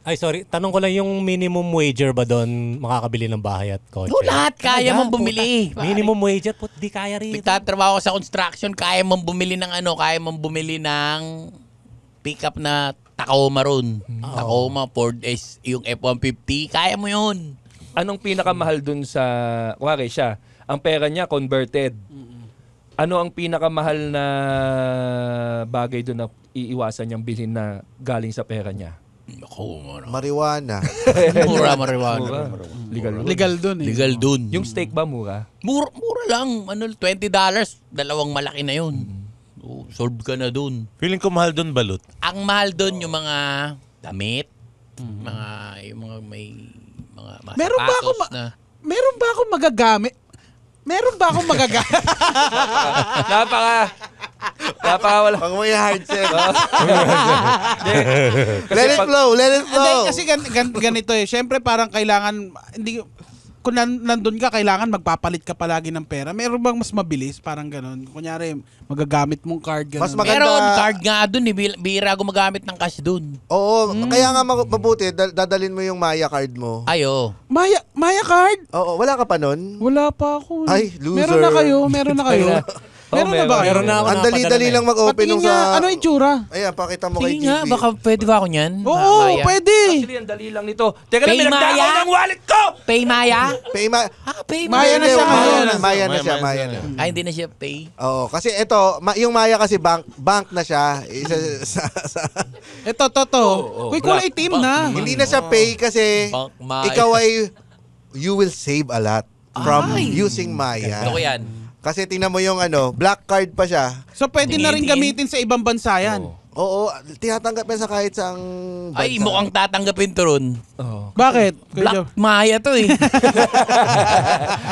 Ay, sorry. Tanong ko lang yung minimum wager ba doon makakabili ng bahay at kotse? No, lahat kaya Talaga, mong bumili. puta. Minimum wager, di kaya rin. Nagtatrabaho ka sa construction, kaya mong bumili ng pickup na Tacoma ron. Tacoma, Ford S, yung F-150, kaya mo yun. Anong pinakamahal dun sa... Kuwari siya, ang pera niya converted. Ano ang pinakamahal na bagay dun na iiwasan niyang bilhin na galing sa pera niya? Ako, marijuana. mura. Legal dun eh. Legal dun. Yung steak ba mura? Mura lang. $20. Dalawang malaki na yun. Solve ka na dun. Feeling ko mahal doon balot. Ang mahal dun yung mga damit, yung mga may mga Meron ba ako sapatos na... Meron ba akong magagamit? Napaka wala. Pag may hard set. Kasi Let it flow. Hindi, kasi ganito eh. Siyempre parang kailangan, kung nandun ka, kailangan magpapalit ka palagi ng pera. Meron bang mas mabilis? Parang ganun. Kunyari, magagamit mong card, ganun. Mas maganda. Meron card nga dun eh. Bihira gumagamit ng cash dun. Oo, kaya nga mabuti, dadalin mo yung Maya card mo. Ayo. Maya card? Oo, wala ka pa nun? Wala pa ako. Ay, loser. Meron na kayo? Meron na ba kayo? Meron na ako. Ang dali-dali lang mag-open Patingin nung nga, sa... ano yung tsura? Ayan, pakita mo kay Tingin nga, GB. baka pwede ba ako niyan? Oo, Maya? pwede. Actually, ang dali lang nito. Teka lang, Pay pinagdakaw Maya? ng wallet ko! Pay Maya? Maya Pay Maya na siya ngayon. Maya na siya, Maya na. Ay, hindi na siya pay. Oo, kasi ito, yung Maya kasi bank na siya. Isa, Ito, Kuy, kulay itim na. hindi na siya pay kasi Bank Maya. ikaw ay, you will save a lot from using Maya. Ito ko yan. Kasi tingnan mo yung black card pa siya. So, pwede na rin gamitin sa ibang bansa yan. Oo, tinatanggap yan sa kahit saang bansa. Ay, mukhang tatanggapin to ron. Bakit? Black Maya to eh.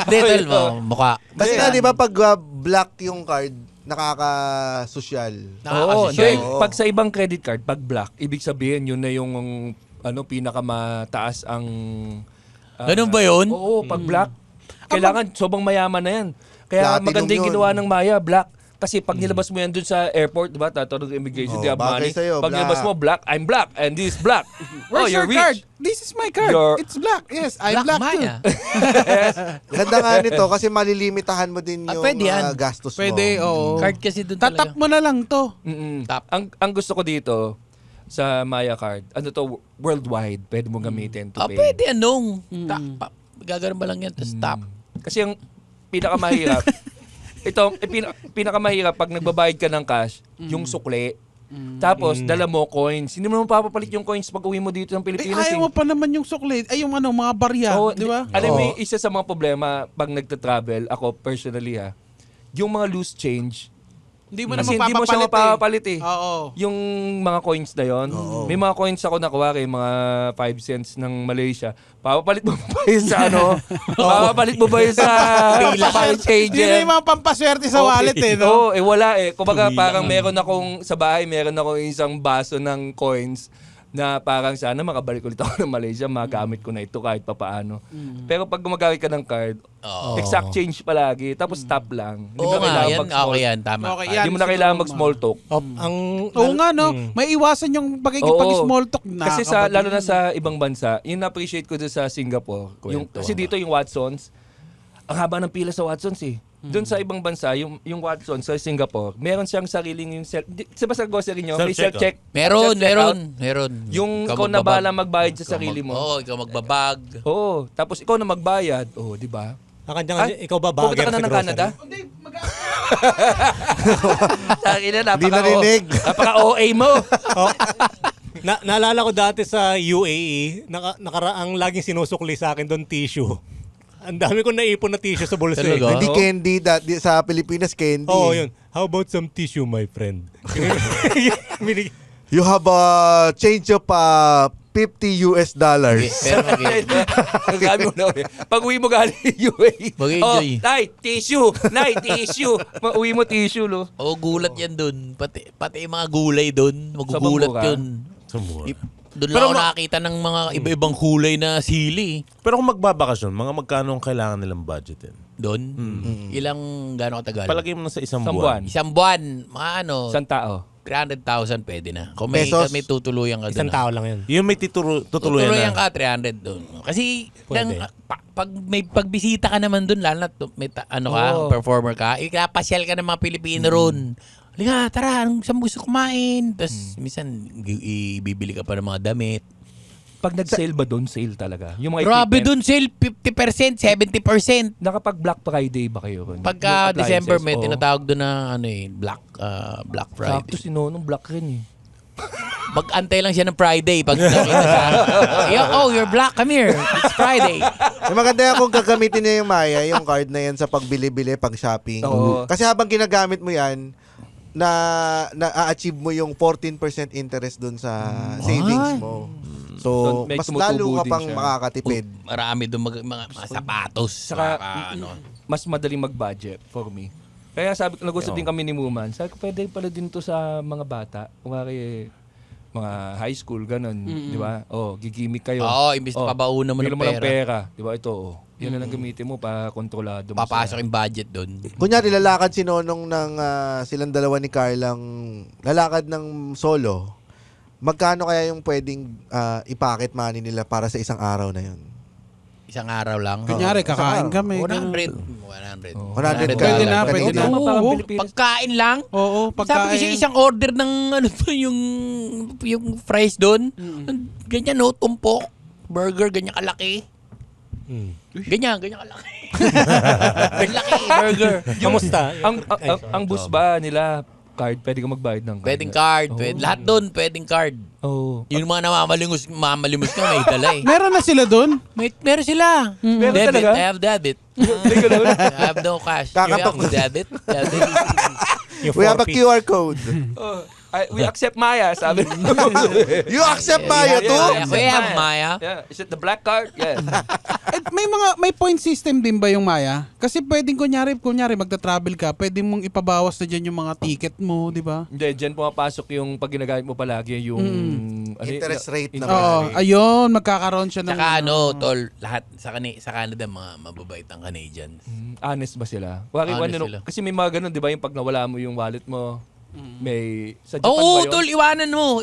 Detail mo, mukha. Kasi nga, di ba, pag black yung card, nakaka-social. Oo, Nakakasya. pag sa ibang credit card, pag black, ibig sabihin yun na yung pinakamataas ang... Ganun ba yun? Oo, pag black. Kailangan, sobrang mayaman na yan. Kaya Platinum maganda yung yun. ginawa ng Maya, black. Kasi pag nilabas mo yan dun sa airport, diba, tatanong ng immigration, Oh, do you have bagay money? sa'yo, Pag black. nilabas mo, black, I'm black, and this is black. Where's your you're card? rich. This is my card. It's black. Yes, I'm Black black, Maya. too. Ganda nga nito kasi malilimitahan mo din yung pwede yan. gastos mo. Pwede, oo. Card kasi dun Tatap talaga. mo na lang to. Tap. Ang gusto ko dito, sa Maya card, worldwide, pwede mong gamitin to pay. Pwede anong. Gagano'n ba lang yan, tapos tap. Kasi ang pinakamahirap, pinakamahirap pag nagbabayad ka ng cash, yung sukle. Tapos, dala mo coins. Hindi mo naman papapalit yung coins pag uwi mo dito ng Pilipinas. Ayaw mo pa naman yung suklit. Ay, yung mga barya. Oo, Di ba? Alam mo, yung isa sa mga problema pag nagta-travel, ako personally yung mga loose change, Hindi mo na kasi hindi mo siya mapapalit eh. Oo. Yung mga coins na yon, may mga coins ako na kuwari, mga 5 cents ng Malaysia. Papapalit mo ba yun sa Papapalit mo ba yun sa change? Hindi na yung mga pampaswerte sa wallet eh, no? Oo, wala eh. Kumbaga parang meron akong, sa bahay, meron akong isang baso ng coins na parang sana makabalik ulit ako ng Malaysia, magamit ko na ito kahit papaano. Pero pag gumagamit ka ng card, exact change palagi, tapos stop lang. Hindi Oo mo nga, kailangan yan, mag-small- okay yan, tama. Okay, Hindi mo na kailangan mag-small talk. Oo nga, no? May iwasan yung pag-small talk na. Kasi lalo na sa ibang bansa, yung na-appreciate ko doon sa Singapore, kasi dito yung Watsons, ang haba ng pila sa Watsons eh. Doon sa ibang bansa, yung Watsons sa Singapore, meron siyang sariling yung sa basta grocery nyo, may self-check. Meron. Yung ikaw na magbabag. bahala magbayad sa sarili mo. Oo, ikaw magbabag. Oo, tapos ikaw na magbayad. Oo, di ba? Ikaw ba Pupunta bagger ka na sa ng grocery? Canada? Hindi narinig. Napaka-OA mo. Naalala ko dati sa UAE, nakaraang laging sinusukli sa akin doon tissue. Ang dami ko naipon na tissue sa bulsa. Talaga? Hindi candy. Sa Pilipinas, candy. Oo, yun. How about some tissue, my friend? You have a change of $50. Pero Ang gabi mo na. Pag uwi mo galing UAE. Mag-enjoy. Nay, tissue. Nay, tissue. Uwi mo tissue, lo. Oo, gulat yan dun. Pati yung mga gulay dun. Magugulat Sobrang yun. Doon lang ako nakakita ng mga iba-ibang kulay na sili. Pero kung magbabakasyon, mga magkano ang kailangan nilang budgetin? Doon? Ilang gano'ng katagal? Palagay mo na sa isang Isang buwan. Isang buwan. Mga Isang tao. 300,000 pwede na. Kung may, Pesos? may tutuluyan ka doon. Isang tao lang yun. Yung may tutuluyan Tutuluyan na. ka, 300 doon. Kasi, Pwede. pag may pagbisita ka naman doon, lalo na may performer ka, ikapasyal ka ng mga Pilipino ron. Halika, tara, saan gusto kumain? Tapos, minsan, ibibili ka pa ng mga damit. Pag nag-sale ba doon, sale talaga? Yung mga Grabe equipment, doon, sale, 50%, 70%. nakapag Black Friday ba kayo? Pagka Yung December, appliances, may oo. tinatawag doon na Black Friday. Sakto si Nonong Black rin eh. Mag-antay lang siya ng Friday pag nakita siya. You're black, come here. It's Friday. Yung maganda yan kung gagamitin niya yung Maya, yung card na yan sa pagbili-bili, pag-shopping. Oo. Kasi habang ginagamit mo yan, na-achieve mo yung 14% interest dun sa savings mo. So, So, may mas tumutubo lalo ka din pang siya. makakatipid. Marami doon mga sapatos. Saka, ano. mas madaling mag-budget for me. Kaya sabi ko, nag-usap din kami ni Muman. Sabi ko, pwede pala din to sa mga bata. Kumari, mga high school, ganun. Di ba? Gigimik kayo. Oo, imbis na pabaunan mo bigyan ng mo ng pera. pera. Di ba? Ito, Yan na lang gamitin mo para kontrolado mo. Papasok yung budget doon. Kunyari, lalakad si Nonong ng silang dalawa ni Carlang, lalakad ng solo. Magkano kaya yung pwedeng i-pocket money nila para sa isang araw na yun? Isang araw lang. Kunyari, kakain kami. 100. 100 ka. Pwede na, pwede na. Oo, Pagkain lang. Oo, Sabi ko siya pagkain. isang order ng ano to, yung fries doon. Ganyan no, tumpok. Burger, ganyan kalaki. Ganyan kalaki. Laki, burger. Kamusta? Ang bus ba nila, card, pwede ka magbayad ng card? Pwedeng card. Lahat doon, pwedeng card. Oo. Yung mga mamamalimos ka, may dala eh. Meron na sila doon? Meron sila. Meron Debit. talaga? I have debit. I have no cash. Kakatok. You have debit. We have a QR code. We accept Maya, sabi. You accept Maya too? We have Maya. Yeah. Is it the black card? Yes. May point system din ba yung Maya? Kasi pwedeng kunyari magta-travel ka, pwedeng mong ipabawas na dyan yung mga ticket mo, di ba? Hindi, dyan pumapasok yung pag ginagamit mo palagi yung... Interest rate na. Oo, ayun, magkakaroon siya ng... Saka tol, lahat sa Canada, mga mababait ang Canadians. Honest ba sila? Wari, Honest sila. Kasi may mga ganun, di ba? Yung pag nawala mo yung wallet mo, may... Sa Japan ba Oo, yun? tol, iwanan mo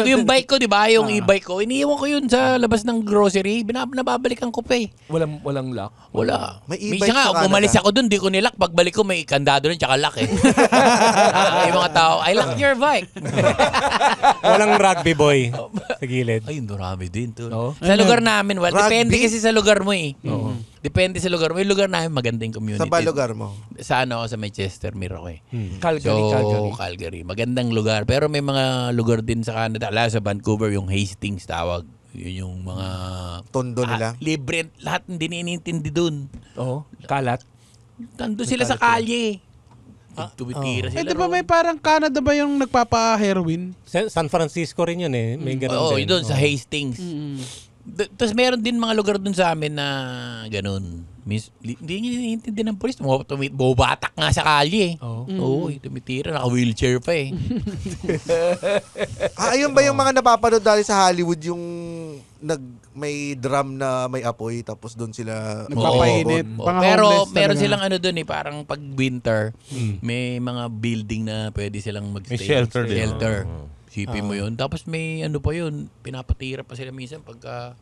yung bike ko, di ba? Yung e-bike ko, iniiwan ko yun sa labas ng grocery. Nababalikan ko pa eh. Walang lock? Wala. May e-bike Minsan nga, sa Canada. umalis ako dun, di ko nilock. Pagbalik ko, may kandado rin, tsaka lock eh. Yung mga tao, I locked your bike. Walang rugby boy sa gilid. Ay, marami din, tol. Oo. Sa lugar namin, Rugby? depende kasi sa lugar mo eh. Depende sa lugar mo. Yung lugar namin, magandang community. Sa ba lugar mo? Sa sa Manchester, meron ko eh. Calgary. Calgary. Magandang lugar. Pero may mga lugar din sa Canada. Lalo sa Vancouver, yung Hastings tawag. Yun yung mga... Tondo nila. Libre. Lahat hindi niintindi dun. Oo. Kalat. Nandun sila sa kalye. Tumitira sila. Di ba may parang Canada ba yung nagpapa-heroin? San Francisco rin yun eh. May ganun Oo, din. yun doon sa Hastings. Tapos meron din mga lugar dun sa amin na ganun. Hindi niya naiintindi ng polis. Bumabatak nga sa kalye eh. Oo, tumitira. Naka-wheelchair pa eh. Ayun ba yung mga napapanood dali sa Hollywood yung may drum na may apoy tapos doon sila Nagpapainit. Oo. Mga Pero homeless meron talaga. silang ano doon eh, parang pag winter, may mga building na pwede silang magstay. May shelter din. Shelter. Oo. Sipin mo yun. Tapos may ano pa yun, pinapatira pa sila minsan pagka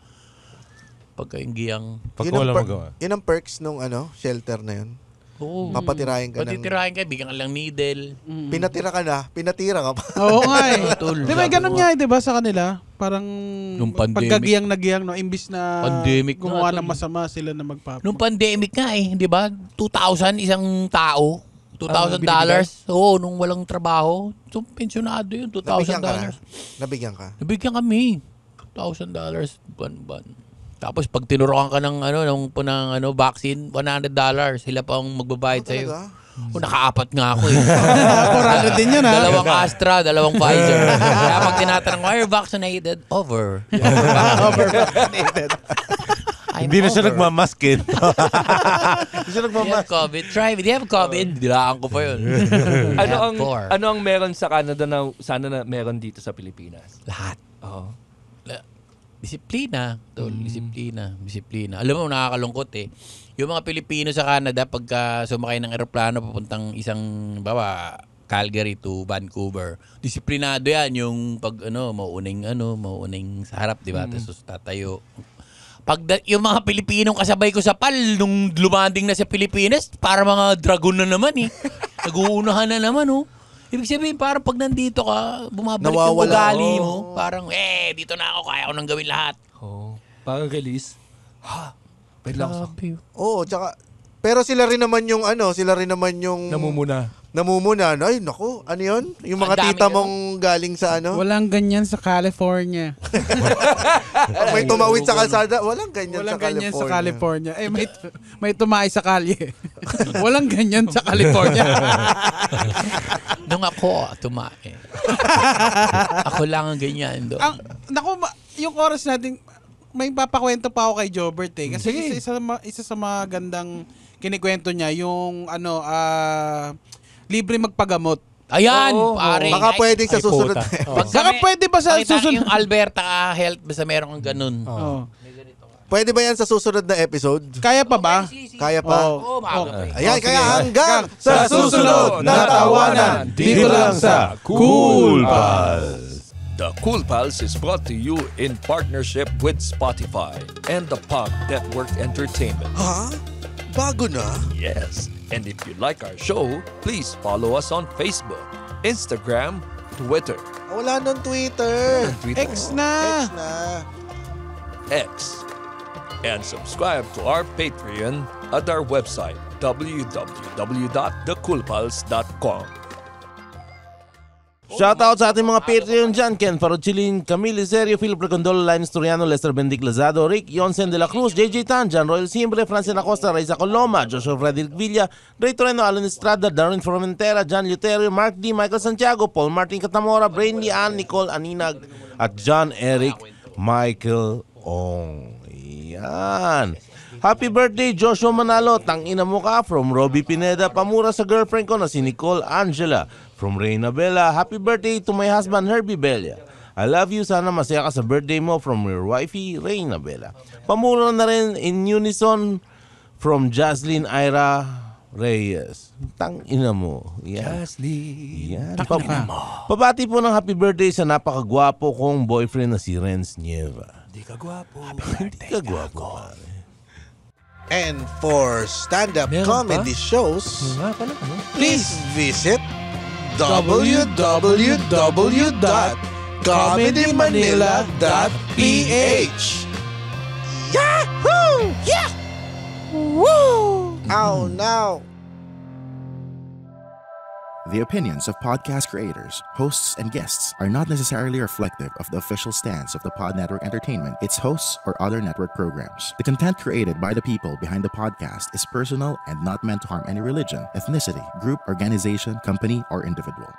yung giyang. Pag wala magawa. Yun ang perks nung shelter na yun. Oo. Papatirahin ka ng... Patitirahin ka, bigyan ka lang needle. Pinatira ka pa. Oo nga eh. Tol, Di ba, sabi ganun ko nga eh, di ba, sa kanila? Parang Nung pandemic. pagkagiyang na giyang, no, imbis na Pandemic gumawa nga, ng masama sila na magpapa. Nung pandemic nga eh, di ba? 2,000 isang tao. $2,000. Oo, nung walang trabaho. So, pensionado yun, $2,000. Nabigyan ka. Nabigyan kami. $2,000 buwan-buwan. Tapos pag tinurukan ka ng vaccine, $100. Sila pa ang magbabayad sa iyo. O nakaapat nga ako eh. Porado din yun ha. Dalawang Astra, dalawang Pfizer. Kaya pag tinatanong, are you vaccinated? Over. Overvaccinated. Hindi na siya nagmamaskin. Hindi siya Do you have COVID? Try me. Do you have COVID? Dilaan ko pa yun. Ano ang meron sa Canada na sana na meron dito sa Pilipinas? Lahat. Oo. Disiplina. Tol, disiplina. Alam mo, nakakalungkot eh. Yung mga Pilipino sa Canada, pagka sumakay ng eroplano papuntang isang, Calgary to Vancouver, disiplinado yan. Yung pag, mauuning sa harap, di ba? Tapos tatayo. Yung mga Pilipinong kasabay ko sa PAL, nung lumanding na sa Pilipinas, para mga dragon na naman eh. Nag-uunahan na naman, oh. Ibig sabihin, parang pag nandito ka, bumabalik yung ugali mo. Parang, dito na ako, kaya ko nang gawin lahat. Oh. Parang release. Wait lang. Oo, tsaka, pero sila rin naman yung namumuna. Ay, naku, ano yun? Yung mga Ang dami tita mong galing sa Walang ganyan sa California. may tumawid sa kalsada, walang ganyan sa California. Eh, may tumaay sa kalye. Walang ganyan sa California. Nung ako, tumae. Ako lang ang ganyan doon. Yung oras natin, may papakwento pa ako kay Jobert eh. Kasi isa sa mga gandang kinikwento niya, yung libre magpagamot. Ayan, Oo. pare. Baka pwedeng sa susunod. Baka pwede ba sa susunod? Yung Alberta Health, basta meron kang ganun. Oh. Pwede ba yan sa susunod na episode? Kaya pa ba? Kaya pa? Oo, maaga pa eh. Ayan, kaya hanggang Sa susunod na tawanan, dito lang sa Cool Pals. The Cool Pals is brought to you in partnership with Spotify and the Pop Network Entertainment. Ha? Bago na? Yes. And if you like our show, please follow us on Facebook, Instagram, Twitter, Wala nang Twitter. X na. X. And subscribe to our Patreon at our website, www.thecoolpals.com. Shoutout sa ating mga Patreon dyan. Ken Farochilin, Camille Serio, Philip Recondolo, Linus Toriano, Lester Bendic Lazado, Rick Yonsen de la Cruz, JJ Tan, John Royal Simbre, Francine Acosta, Raiza Coloma, Joshua Frederick Villa, Ray Toreno, Alan Estrada, Darwin Formentera, John Luterio, Mark D, Michael Santiago, Paul Martin Catamora, Brainly Ann, Nicole Aninag, at John Eric Michael Ong. Yan. Happy birthday, Joshua Manalo. Tangina mo ka. From Robbie Pineda. Pamura sa girlfriend ko na si Nicole Angela. From Reyna Bella. Happy birthday to my husband, Herbie Bella. I love you. Sana masaya ka sa birthday mo. From your wifey, Reyna Bella. Pamura na rin in unison from Jaslyn Ira Reyes. Tangina mo. Yan. Yan. Pabati po ng happy birthday sa napakagwapo kong boyfriend na si Renz Nieva. Hindi ka gwapo. Pare. And for stand-up comedy shows, please visit www.comedymanila.ph. Yahoo! Yeah! Woo! Ow, now. The opinions of podcast creators, hosts, and guests are not necessarily reflective of the official stance of the Pod Network Entertainment, its hosts, or other network programs. The content created by the people behind the podcast is personal and not meant to harm any religion, ethnicity, group, organization, company, or individual.